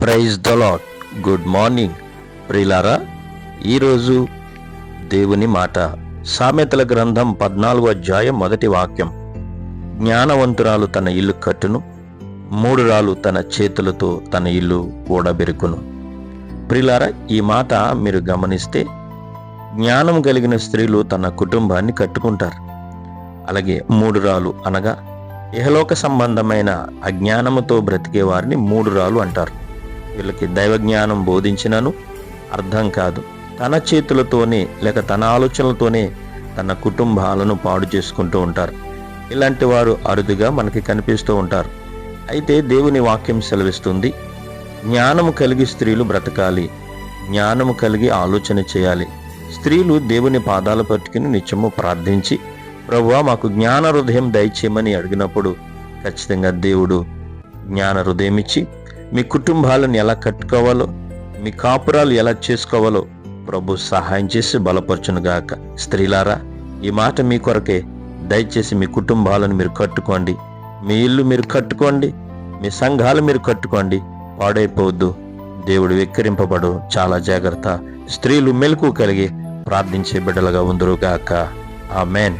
Praise the lord. Good morning ప్రియులారా. ఈరోజు దేవుని మాట సామెతల గ్రంథం 14వ అధ్యాయం 1వ వాక్యం. జ్ఞానవంతురాలు తన ఇల్లు కట్టును, మూఢురాలు తన చేతులతో తన ఇల్లు కూడబెరుకును. ప్రియులారా, ఈ మాట మీరు గమనిస్తే జ్ఞానం కలిగిన స్త్రీలు తన కుటుంబాన్ని కట్టుకుంటారు. అలాగే మూఢురాలు అనగా ఇహలోక సంబంధమైన అజ్ఞానముతో బ్రతికే వారిని మూఢురాలు అంటారు. వీళ్ళకి దైవ జ్ఞానం బోధించినను అర్థం కాదు. తన చేతులతోనే లేక తన ఆలోచనలతోనే తన కుటుంబాలను పాడు చేసుకుంటూ ఉంటారు. ఇలాంటి వారు అరుదుగా మనకి కనిపిస్తూ ఉంటారు. అయితే దేవుని వాక్యం సెలవిస్తుంది, జ్ఞానము కలిగి స్త్రీలు బ్రతకాలి, జ్ఞానము కలిగి ఆలోచన చేయాలి. స్త్రీలు దేవుని పాదాల పట్టుకుని నిత్యము ప్రార్థించి, ప్రభువా మాకు జ్ఞాన హృదయం దయచేయమని అడిగినప్పుడు ఖచ్చితంగా దేవుడు జ్ఞాన హృదయం ఇచ్చి మీ కుటుంబాలను ఎలా కట్టుకోవాలో, మీ కాపురాలు ఎలా చేసుకోవాలో ప్రభు సహాయం చేసి బలపరచునుగాక. స్త్రీలారా, ఈ మాట మీ కొరకే. దయచేసి మీ కుటుంబాలను మీరు కట్టుకోండి, మీ ఇల్లు మీరు కట్టుకోండి, మీ సంఘాలు మీరు కట్టుకోండి. పాడైపోవద్దు, దేవుడు వెక్కిరింపబడు. చాలా జాగ్రత్త. స్త్రీలు మెలకు కలిగి ప్రార్థించే బిడ్డలుగా ఉందరుగాక. ఆమేన్.